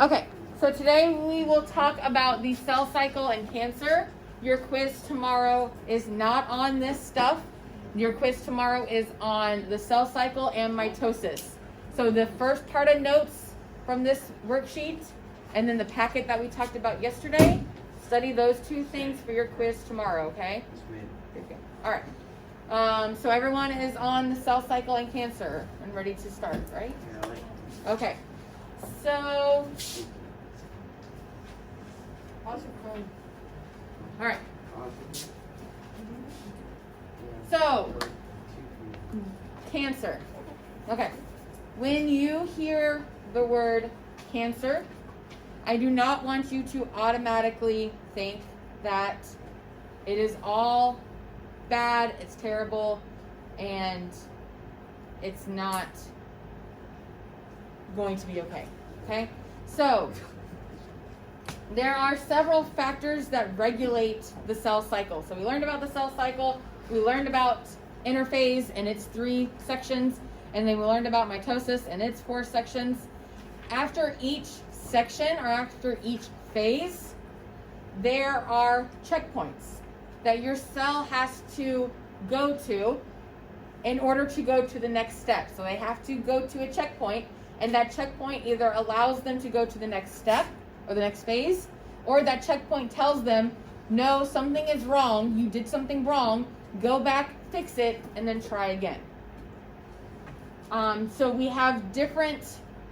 Okay, so today we will talk about the cell cycle and cancer. Your quiz tomorrow is not on this stuff. Your quiz tomorrow is on the cell cycle and mitosis. So the first part of notes from this worksheet and then the packet that we talked about yesterday, study those two things for your quiz tomorrow, okay? All right. So everyone is on the cell cycle and cancer and ready to start, right? Okay. So, all right. So, cancer. Okay. When you hear the word cancer, I do not want you to automatically think that it is all bad, it's terrible, and it's not going to be okay. Okay? So, there are several factors that regulate the cell cycle. So we learned about the cell cycle, we learned about interphase and its 3 sections, and then we learned about mitosis and its 4 sections. After each section or after each phase, there are checkpoints that your cell has to go to in order to go to the next step. So they have to go to a checkpoint, and that checkpoint either allows them to go to the next step or the next phase, or that checkpoint tells them, no, something is wrong, you did something wrong, go back, fix it, and then try again. So we have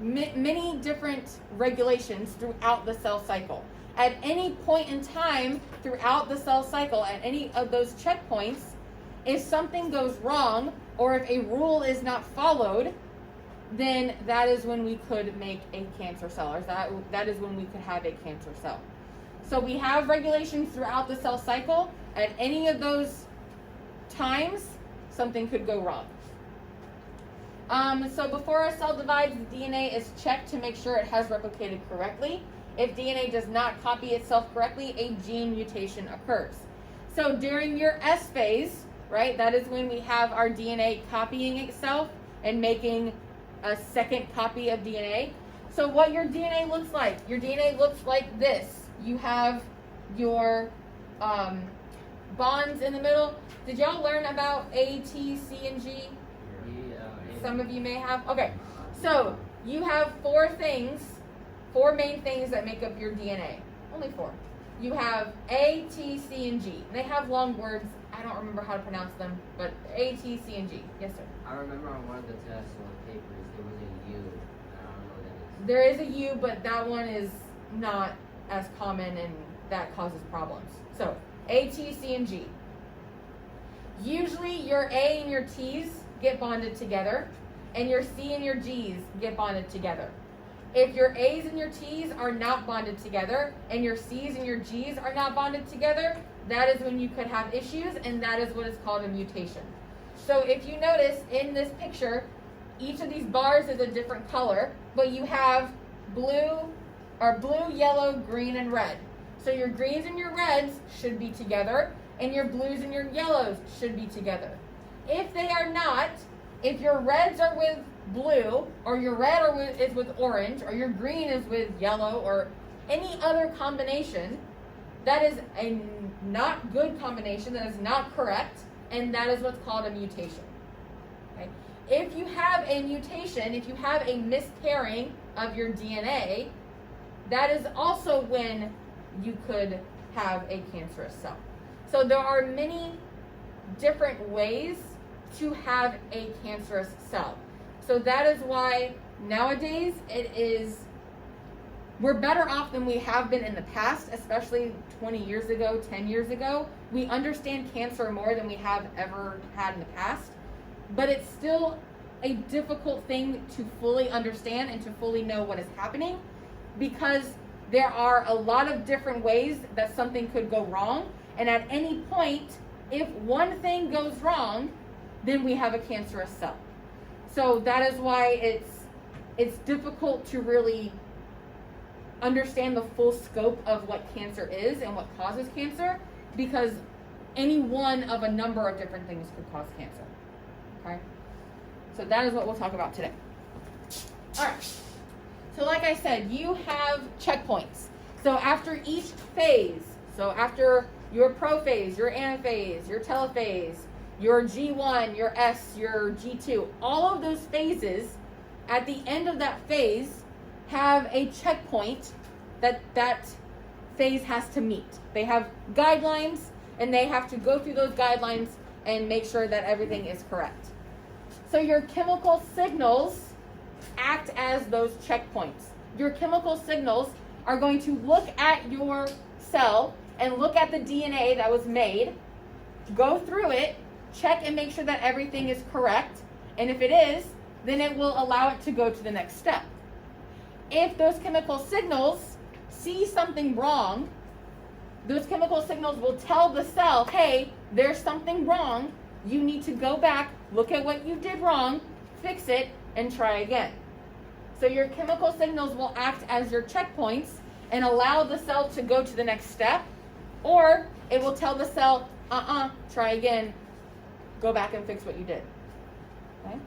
many different regulations throughout the cell cycle. At any point in time throughout the cell cycle, at any of those checkpoints, if something goes wrong or if a rule is not followed, then that is when we could make a cancer cell, or that is when we could have a cancer cell. So we have regulations throughout the cell cycle. At any of those times, something could go wrong. So before a cell divides, the DNA is checked to make sure it has replicated correctly. If DNA does not copy itself correctly, a gene mutation occurs. So during your S phase, right, that is when we have our DNA copying itself and making a second copy of DNA. So what your DNA looks like? Your DNA looks like this. You have your bonds in the middle. Did y'all learn about A, T, C, and G? Some of you may have. Okay, so you have 4 main things that make up your DNA. Only 4. You have A, T, C, and G. They have long words. I don't remember how to pronounce them, but A, T, C, and G. Yes, sir. I remember on one of the tests on the papers, there was a U. I don't know what that is. There is a U, but that one is not as common, and that causes problems. So, A, T, C, and G. Usually, your A and your T's get bonded together, and your C and your G's get bonded together. If your A's and your T's are not bonded together, and your C's and your G's are not bonded together, that is when you could have issues, and that is what is called a mutation. So if you notice in this picture, each of these bars is a different color, but you have blue, yellow, green, and red. So your greens and your reds should be together, and your blues and your yellows should be together. If they are not, if your reds are with blue, or your red is with orange, or your green is with yellow, or any other combination, that is a not good combination, that is not correct, and that is what's called a mutation. Okay? If you have a mutation, if you have a mispairing of your DNA, that is also when you could have a cancerous cell. So there are many different ways to have a cancerous cell. So that is why nowadays we're better off than we have been in the past, especially 20 years ago, 10 years ago. We understand cancer more than we have ever had in the past, but it's still a difficult thing to fully understand and to fully know what is happening, because there are a lot of different ways that something could go wrong, and at any point, if one thing goes wrong, then we have a cancerous cell. So that is why it's difficult to really understand the full scope of what cancer is and what causes cancer, because any one of a number of different things could cause cancer. Okay? So that is what we'll talk about today. All right. So like I said, you have checkpoints. So after each phase, so after your prophase, your anaphase, your telophase, your G1, your S, your G2, all of those phases, at the end of that phase, have a checkpoint that phase has to meet. They have guidelines, and they have to go through those guidelines and make sure that everything is correct. So your chemical signals act as those checkpoints. Your chemical signals are going to look at your cell and look at the DNA that was made, go through it, check and make sure that everything is correct, and if it is, then it will allow it to go to the next step. If those chemical signals see something wrong, those chemical signals will tell the cell, hey, there's something wrong, you need to go back, look at what you did wrong, fix it, and try again. So your chemical signals will act as your checkpoints and allow the cell to go to the next step, or it will tell the cell, try again, go back and fix what you did. Okay?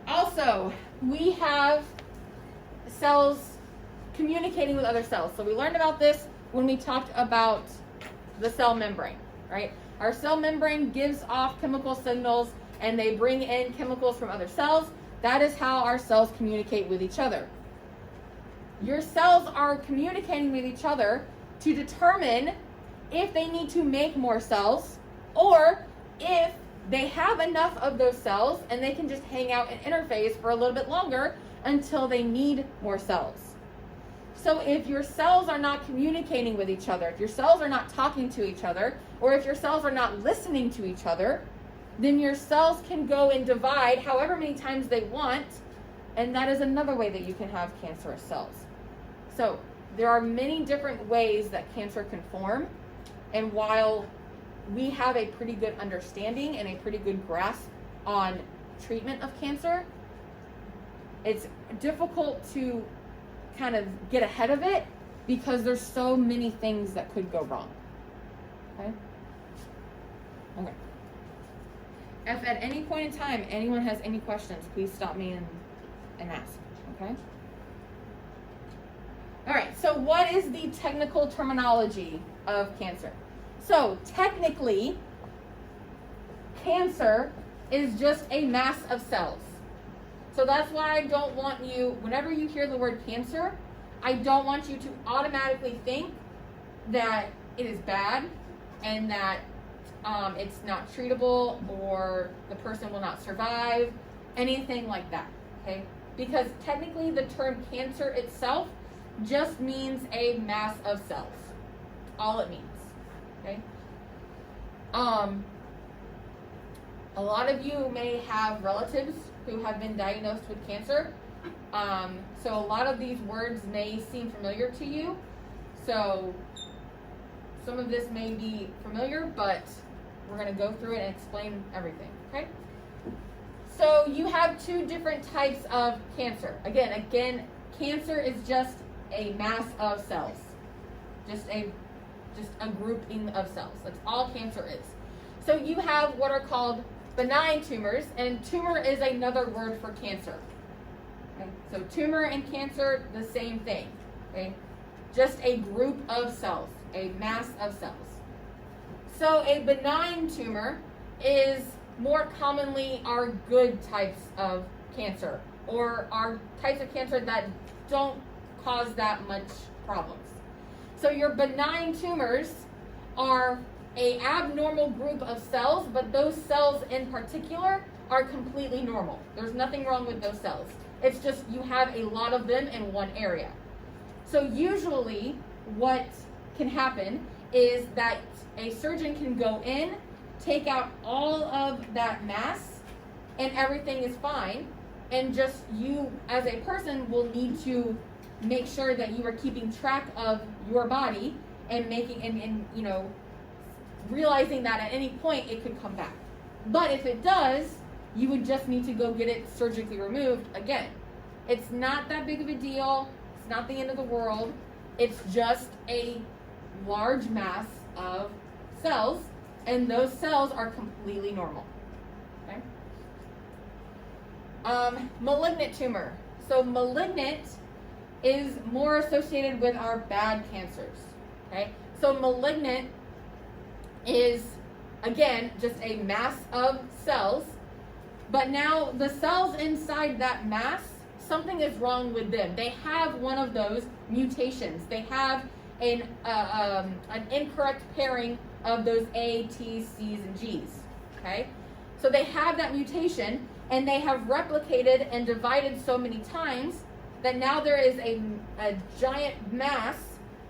Also, we have cells communicating with other cells. So we learned about this when we talked about the cell membrane, right? Our cell membrane gives off chemical signals and they bring in chemicals from other cells. That is how our cells communicate with each other. Your cells are communicating with each other to determine if they need to make more cells or if they have enough of those cells and they can just hang out and interphase for a little bit longer until they need more cells. So if your cells are not communicating with each other, if your cells are not talking to each other, or if your cells are not listening to each other, then your cells can go and divide however many times they want, and that is another way that you can have cancerous cells. So there are many different ways that cancer can form, and while we have a pretty good understanding and a pretty good grasp on treatment of cancer, it's difficult to kind of get ahead of it because there's so many things that could go wrong. Okay? Okay. If at any point in time anyone has any questions, please stop me and ask. Okay? All right, so what is the technical terminology of cancer? So technically, cancer is just a mass of cells. So that's why I don't want you, whenever you hear the word cancer, I don't want you to automatically think that it is bad and that it's not treatable or the person will not survive, anything like that, okay? Because technically the term cancer itself just means a mass of cells. All it means, okay? A lot of you may have relatives who have been diagnosed with cancer. So a lot of these words may seem familiar to you. So some of this may be familiar, but we're going to go through it and explain everything, okay? So you have two different types of cancer. Again, cancer is just a mass of cells. Just a grouping of cells. That's all cancer is. So you have what are called benign tumors, and tumor is another word for cancer. Okay? So tumor and cancer, the same thing. Okay? Just a group of cells, a mass of cells. So a benign tumor is more commonly our good types of cancer, or our types of cancer that don't cause that much problems. So your benign tumors are an abnormal group of cells, but those cells in particular are completely normal. There's nothing wrong with those cells. It's just you have a lot of them in one area. So usually what can happen is that a surgeon can go in, take out all of that mass, and everything is fine. And just you as a person will need to make sure that you are keeping track of your body and making and you know, realizing that at any point it could come back. But if it does, you would just need to go get it surgically removed again. It's not that big of a deal. It's not the end of the world. It's just a large mass of cells, and those cells are completely normal. Okay? Malignant tumor. So malignant is more associated with our bad cancers. Okay? So malignant is, again, just a mass of cells. But now the cells inside that mass, something is wrong with them. They have one of those mutations. They have an incorrect pairing of those A, T, C's, and G's. Okay? So they have that mutation, and they have replicated and divided so many times that now there is a giant mass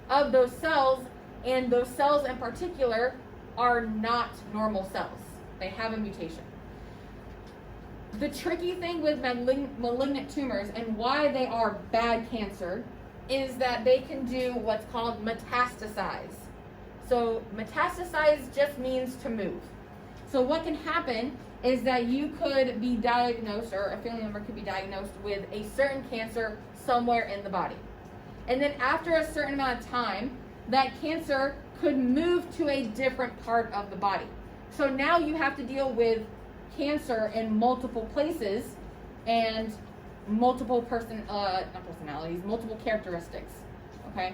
of those cells, and those cells in particular are not normal cells. They have a mutation. The tricky thing with malignant tumors and why they are bad cancer is that they can do what's called metastasize. So metastasize just means to move. So what can happen is that you could be diagnosed, or a family member could be diagnosed with a certain cancer somewhere in the body. And then after a certain amount of time, that cancer could move to a different part of the body. So now you have to deal with cancer in multiple places and multiple personalities, multiple characteristics. Okay?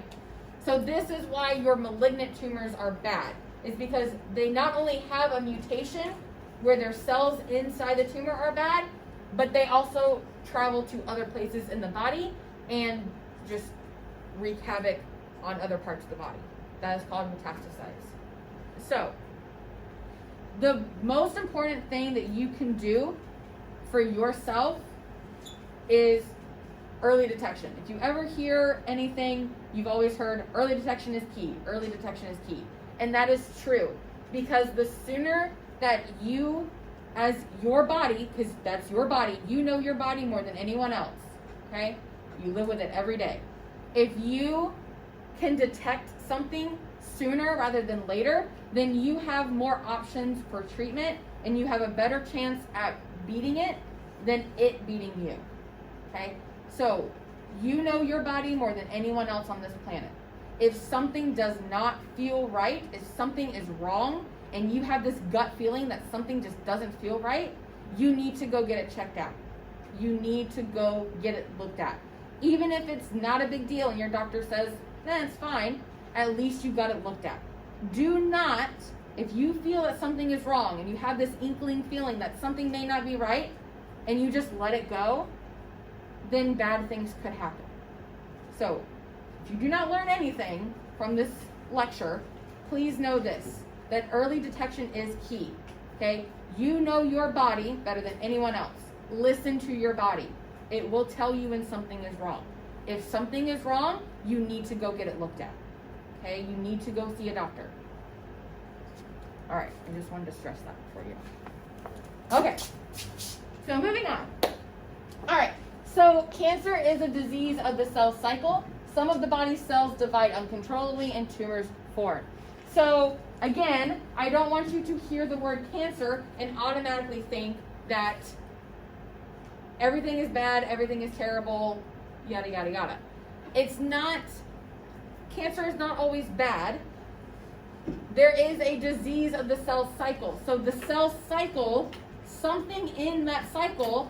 So this is why your malignant tumors are bad. Is because they not only have a mutation where their cells inside the tumor are bad, but they also travel to other places in the body and just wreak havoc on other parts of the body. That is called metastasize. So, the most important thing that you can do for yourself is early detection. If you ever hear anything, you've always heard early detection is key. Early detection is key. And that is true, because the sooner that you, as your body, because that's your body, you know your body more than anyone else, okay? You live with it every day. If you can detect something sooner rather than later, then you have more options for treatment, and you have a better chance at beating it than it beating you, okay? So, you know your body more than anyone else on this planet. If something does not feel right, if something is wrong, and you have this gut feeling that something just doesn't feel right, you need to go get it checked out. You need to go get it looked at. Even if it's not a big deal and your doctor says, it's fine, at least you got it looked at. Do not, if you feel that something is wrong and you have this inkling feeling that something may not be right, and you just let it go, then bad things could happen. So, if you do not learn anything from this lecture, please know this, that early detection is key, okay? You know your body better than anyone else. Listen to your body. It will tell you when something is wrong. If something is wrong, you need to go get it looked at, okay? You need to go see a doctor. All right, I just wanted to stress that for you. Okay, so moving on. All right, so cancer is a disease of the cell cycle. Some of the body's cells divide uncontrollably and tumors form. So, again, I don't want you to hear the word cancer and automatically think that everything is bad, everything is terrible, yada, yada, yada. It's not, cancer is not always bad. There is a disease of the cell cycle. So the cell cycle, something in that cycle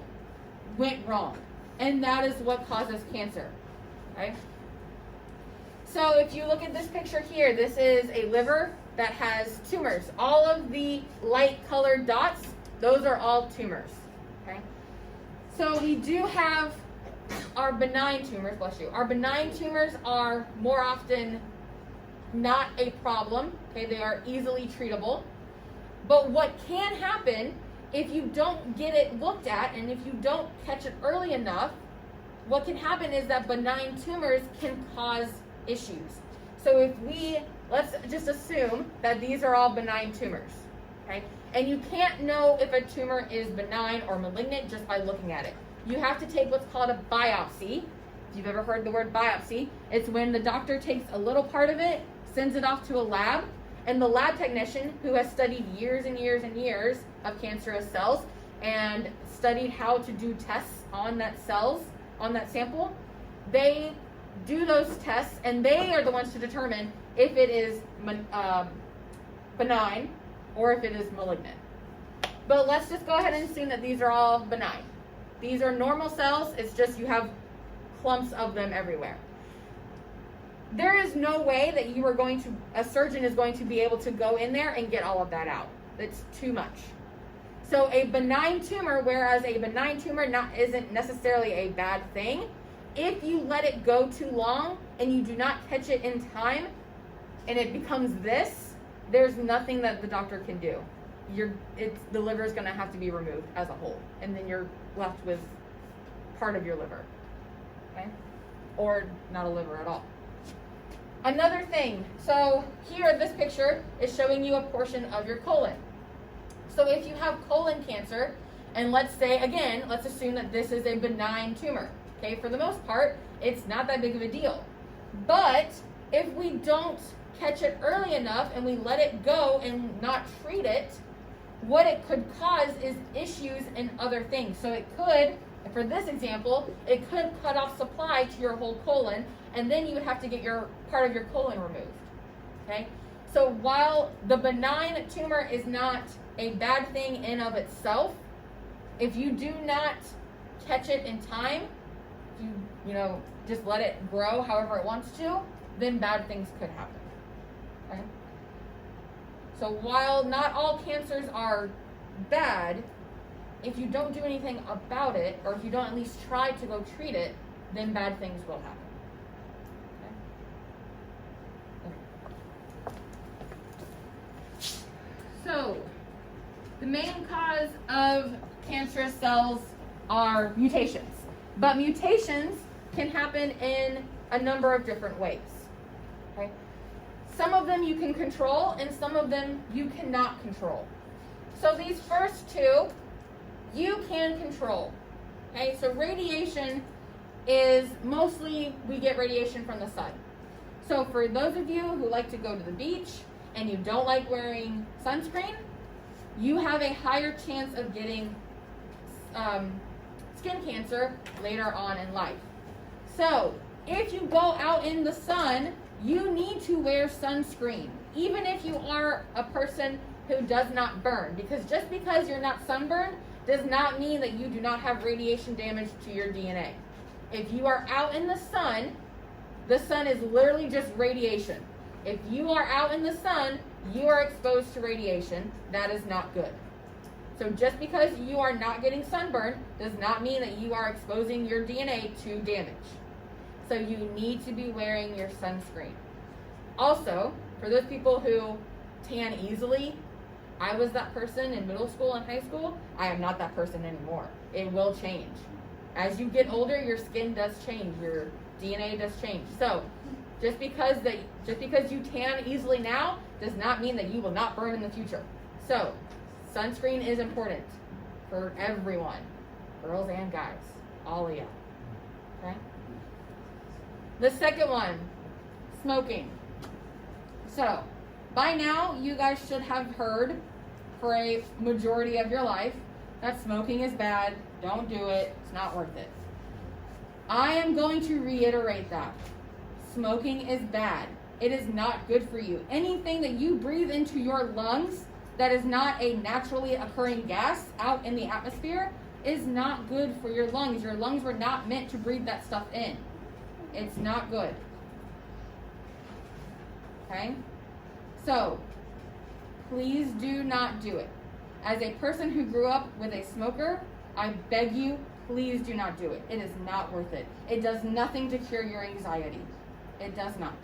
went wrong. And that is what causes cancer. Okay? So if you look at this picture here, this is a liver that has tumors. All of the light colored dots, those are all tumors. Okay? So we do have our benign tumors, bless you. Our benign tumors are more often not a problem. Okay, they are easily treatable. But what can happen if you don't get it looked at and if you don't catch it early enough, what can happen is that benign tumors can cause issues. So if let's just assume that these are all benign tumors, okay? And you can't know if a tumor is benign or malignant just by looking at it. You have to take what's called a biopsy. If you've ever heard the word biopsy, it's when the doctor takes a little part of it, sends it off to a lab, and the lab technician, who has studied years and years and years of cancerous cells and studied how to do tests on that sample, they do those tests, and they are the ones to determine if it is benign or if it is malignant. But let's just go ahead and assume that these are all benign. These are normal cells. It's just you have clumps of them everywhere. There is no way that a surgeon is going to be able to go in there and get all of that out. It's too much. So a benign tumor, whereas a benign tumor isn't necessarily a bad thing, if you let it go too long and you do not catch it in time and it becomes this, there's nothing that the doctor can do. The liver is going to have to be removed as a whole, and then you're left with part of your liver, okay? Or not a liver at all. Another thing, so here this picture is showing you a portion of your colon. So if you have colon cancer, and let's assume that this is a benign tumor, okay? For the most part, it's not that big of a deal. But if we don't catch it early enough and we let it go and not treat it, what it could cause is issues in other things. So it could, for this example, it could cut off supply to your whole colon, and then you would have to get your part of your colon removed, okay? So while the benign tumor is not a bad thing in of itself, if you do not catch it in time, if you just let it grow however it wants to, then bad things could happen, okay? So while not all cancers are bad, if you don't do anything about it, or if you don't at least try to go treat it, then bad things will happen. So, the main cause of cancerous cells are mutations. But mutations can happen in a number of different ways. Okay? Some of them you can control, and some of them you cannot control. So these first two, you can control. Okay? So radiation is mostly, we get radiation from the sun. So for those of you who like to go to the beach, and you don't like wearing sunscreen, you have a higher chance of getting skin cancer later on in life. So if you go out in the sun, you need to wear sunscreen, even if you are a person who does not burn, because just because you're not sunburned does not mean that you do not have radiation damage to your DNA. If you are out in the sun is literally just radiation. If you are out in the sun, you are exposed to radiation. That is not good. So just because you are not getting sunburned does not mean that you are exposing your DNA to damage. So you need to be wearing your sunscreen. Also, for those people who tan easily, I was that person in middle school and high school. I am not that person anymore. It will change. As you get older, your skin does change. Your DNA does change. So just because you tan easily now does not mean that you will not burn in the future. So sunscreen is important for everyone, girls and guys, all of you. Okay? The second one, smoking. So by now, you guys should have heard for a majority of your life that smoking is bad. Don't do it. It's not worth it. I am going to reiterate that. Smoking is bad. It is not good for you. Anything that you breathe into your lungs that is not a naturally occurring gas out in the atmosphere is not good for your lungs. Your lungs were not meant to breathe that stuff in. It's not good. Okay? So, please do not do it. As a person who grew up with a smoker, I beg you, please do not do it. It is not worth it. It does nothing to cure your anxiety. It does not.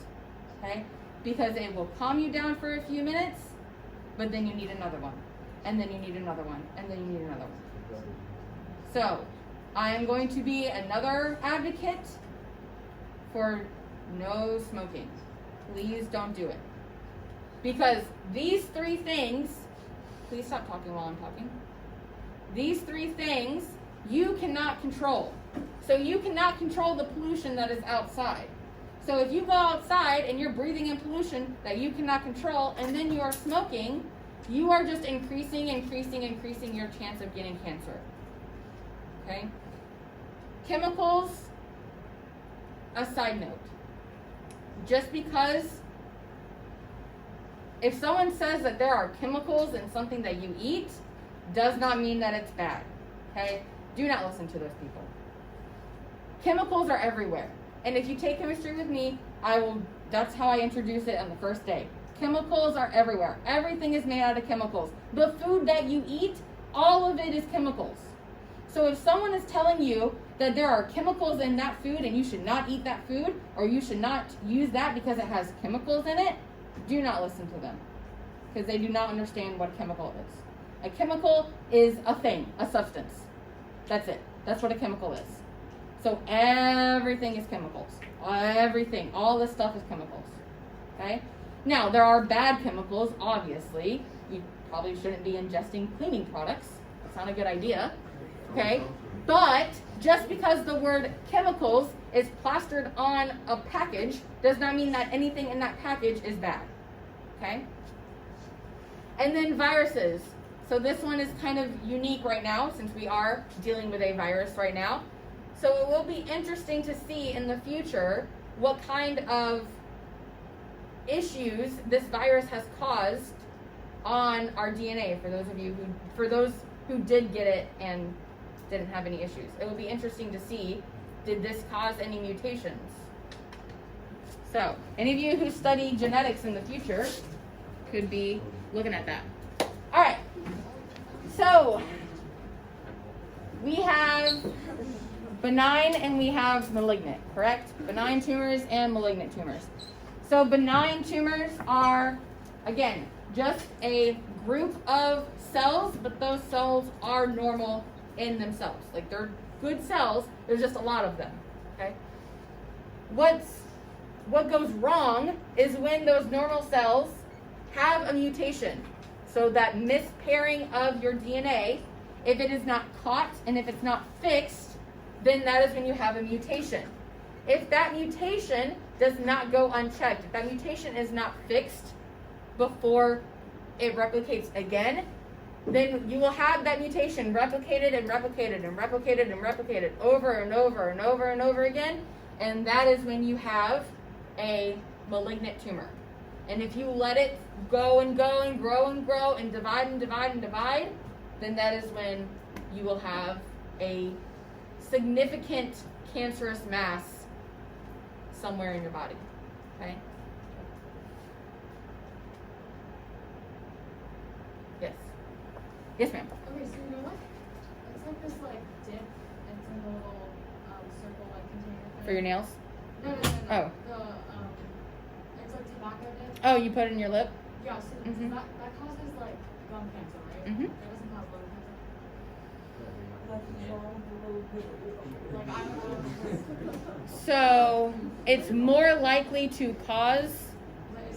Okay? Because it will calm you down for a few minutes, but then you need another one. And then you need another one. And then you need another one. So, I am going to be another advocate for no smoking. Please don't do it. Because these three things, please stop talking while I'm talking. These three things you cannot control. So you cannot control the pollution that is outside. So if you go outside and you're breathing in pollution that you cannot control, and then you are smoking, you are just increasing your chance of getting cancer. Okay? Chemicals, a side note. Just because if someone says that there are chemicals in something that you eat, does not mean that it's bad. Okay? Do not listen to those people. Chemicals are everywhere. And if you take chemistry with me, that's how I introduce it on the first day. Chemicals are everywhere. Everything is made out of chemicals. The food that you eat, all of it is chemicals. So if someone is telling you that there are chemicals in that food and you should not eat that food, or you should not use that because it has chemicals in it, do not listen to them. Because they do not understand what a chemical is. A chemical is a thing, a substance. That's it. That's what a chemical is. So everything is chemicals. Everything. All this stuff is chemicals. Okay? Now, there are bad chemicals, obviously. You probably shouldn't be ingesting cleaning products. That's not a good idea. Okay? But just because the word chemicals is plastered on a package does not mean that anything in that package is bad. Okay? And then viruses. So this one is kind of unique right now since we are dealing with a virus right now. So it will be interesting to see in the future what kind of issues this virus has caused on our DNA for those who did get it and didn't have any issues. It will be interesting to see, did this cause any mutations? So, any of you who study genetics in the future could be looking at that. All right. So, we have benign and we have malignant, correct? Benign tumors and malignant tumors. So benign tumors are, again, just a group of cells, but those cells are normal in themselves. Like they're good cells, there's just a lot of them, okay? What goes wrong is when those normal cells have a mutation. So that mispairing of your DNA, if it is not caught and if it's not fixed, then that is when you have a mutation. If that mutation does not go unchecked, if that mutation is not fixed before it replicates again, then you will have that mutation replicated and replicated and replicated and replicated over and over and over and over again, and that is when you have a malignant tumor. And if you let it go and go and grow and grow and divide and divide and divide, then that is when you will have a significant cancerous mass somewhere in your body. Okay? Yes. Yes, ma'am. Okay, so you know what? It's like this like dip. It's in a little circle like container thing. For your nails? No. Oh. It's like tobacco dip. Oh, you put it in your lip? Yeah, so Mhm. that causes like lung cancer, right? Mhm. That doesn't cause lung cancer. Like I don't know. So, it's more likely to cause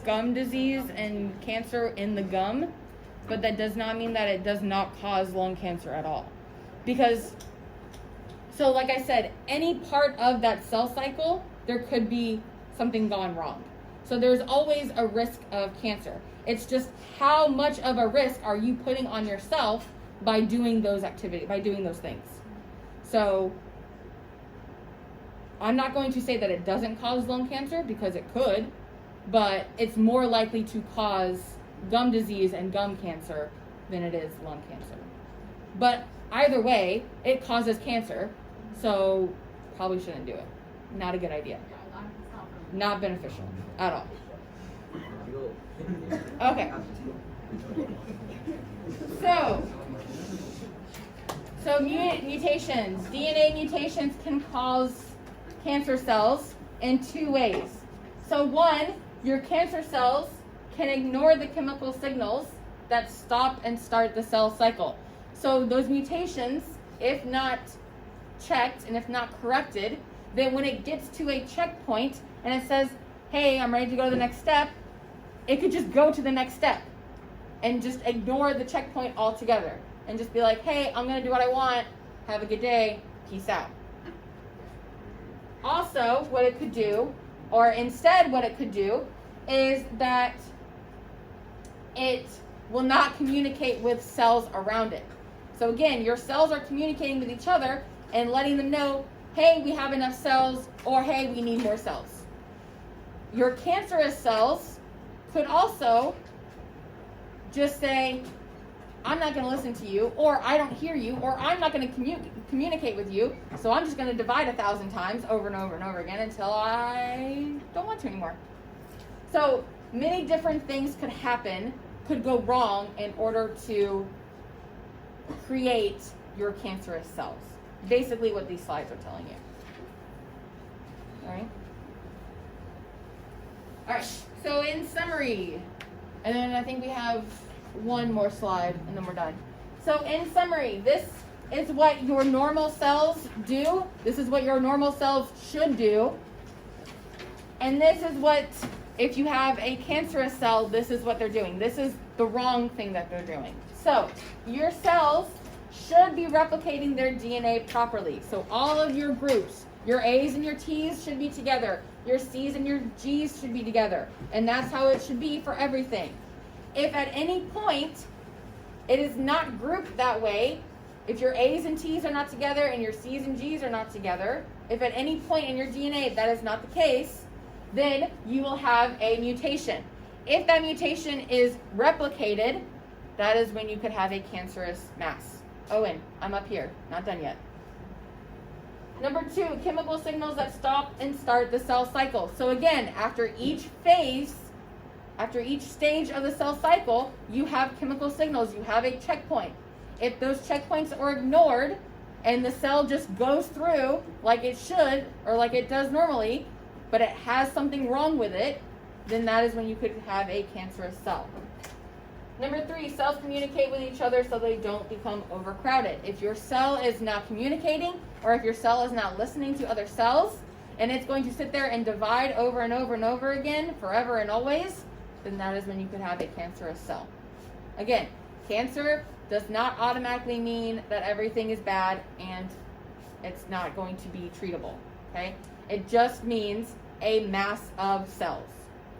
gum disease and cancer in the gum, but that does not mean that it does not cause lung cancer at all. Because, so like I said, any part of that cell cycle, there could be something gone wrong. So there's always a risk of cancer. It's just how much of a risk are you putting on yourself by doing those activities, by doing those things. So I'm not going to say that it doesn't cause lung cancer because it could, but it's more likely to cause gum disease and gum cancer than it is lung cancer. But either way, it causes cancer, so probably shouldn't do it. Not a good idea. Yeah, it's not for me. Not beneficial at all. Okay. So mutations. DNA mutations can cause cancer cells in two ways. So one, your cancer cells can ignore the chemical signals that stop and start the cell cycle. So those mutations, if not checked and if not corrected, then when it gets to a checkpoint and it says, hey, I'm ready to go to the next step, it could just go to the next step and just ignore the checkpoint altogether and just be like, hey, I'm going to do what I want. Have a good day. Peace out. Also, what it could do, or instead what it could do, is that it will not communicate with cells around it. So again, your cells are communicating with each other and letting them know, hey, we have enough cells, or hey, we need more cells. Your cancerous cells could also just say, I'm not going to listen to you, or I don't hear you, or I'm not going to communicate with you, so I'm just going to divide 1,000 times over and over and over again until I don't want to anymore. So many different things could go wrong in order to create your cancerous cells. Basically what these slides are telling you. All right, so in summary, and then I think we have one more slide and then we're done. So in summary, this is what your normal cells do. This is what your normal cells should do. And this is what, if you have a cancerous cell, this is what they're doing. This is the wrong thing that they're doing. So your cells should be replicating their DNA properly. So all of your groups, your A's and your T's should be together. Your C's and your G's should be together. And that's how it should be for everything. If at any point it is not grouped that way, if your A's and T's are not together and your C's and G's are not together, if at any point in your DNA that is not the case, then you will have a mutation. If that mutation is replicated, that is when you could have a cancerous mass. Owen, I'm up here, not done yet. Number 2, chemical signals that stop and start the cell cycle. So again, after each phase, after each stage of the cell cycle, you have chemical signals, you have a checkpoint. If those checkpoints are ignored and the cell just goes through like it should or like it does normally, but it has something wrong with it, then that is when you could have a cancerous cell. Number 3, cells communicate with each other so they don't become overcrowded. If your cell is not communicating, or if your cell is not listening to other cells, and it's going to sit there and divide over and over and over again, forever and always, then that is when you could have a cancerous cell. Again, cancer does not automatically mean that everything is bad and it's not going to be treatable, okay? It just means a mass of cells.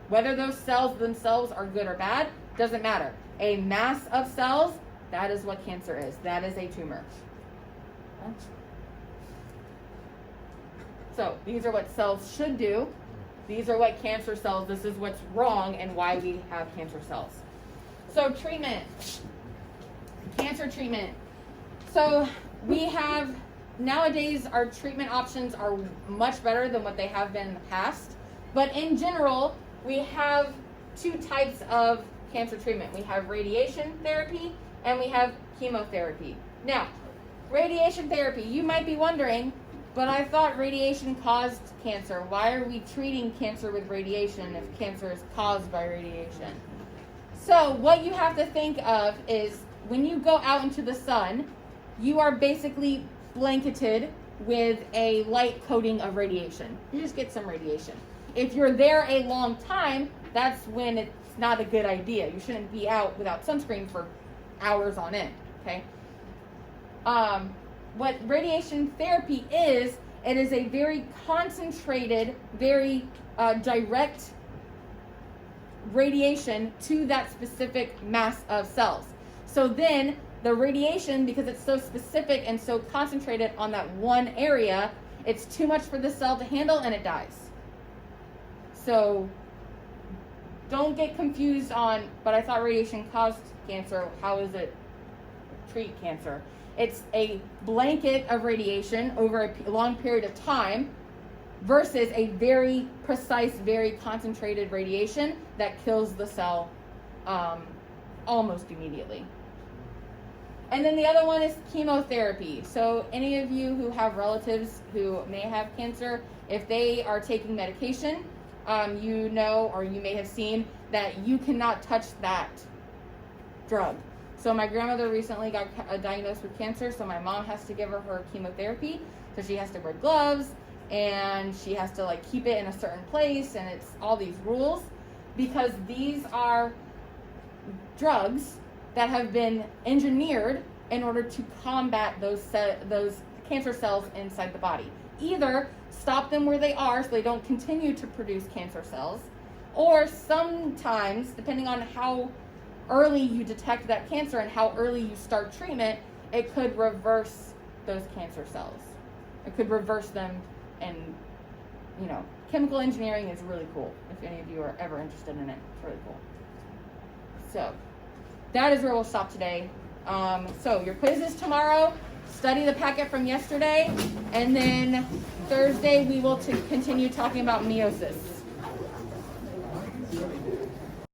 Whether those cells themselves are good or bad, doesn't matter. A mass of cells, that is what cancer is. That is a tumor. Okay? So these are what cells should do. These are what cancer cells, this is what's wrong and why we have cancer cells. So treatment, cancer treatment. So we have, nowadays our treatment options are much better than what they have been in the past. But in general, we have 2 types of cancer treatment. We have radiation therapy and we have chemotherapy. Now, radiation therapy, you might be wondering, but I thought radiation caused cancer. Why are we treating cancer with radiation if cancer is caused by radiation? So what you have to think of is when you go out into the sun, you are basically blanketed with a light coating of radiation. You just get some radiation. If you're there a long time, that's when it's not a good idea. You shouldn't be out without sunscreen for hours on end, okay? What radiation therapy is, it is a very concentrated, very direct radiation to that specific mass of cells. So then the radiation, because it's so specific and so concentrated on that one area, it's too much for the cell to handle and it dies. So don't get confused on, but I thought radiation caused cancer. How does it treat cancer? It's a blanket of radiation over a long period of time versus a very precise, very concentrated radiation that kills the cell almost immediately. And then the other one is chemotherapy. So any of you who have relatives who may have cancer, if they are taking medication, you know, or you may have seen that you cannot touch that drug. So my grandmother recently got diagnosed with cancer, so my mom has to give her chemotherapy. So she has to wear gloves and she has to like keep it in a certain place, and it's all these rules because these are drugs that have been engineered in order to combat those cancer cells inside the body. Either stop them where they are so they don't continue to produce cancer cells, or sometimes, depending on how early you detect that cancer and how early you start treatment, it could reverse those cancer cells. It could reverse them, and you know, chemical engineering is really cool. If any of you are ever interested in it, it's really cool. So that is where we'll stop today. So your quiz is tomorrow. Study the packet from yesterday, and then Thursday we will continue talking about meiosis.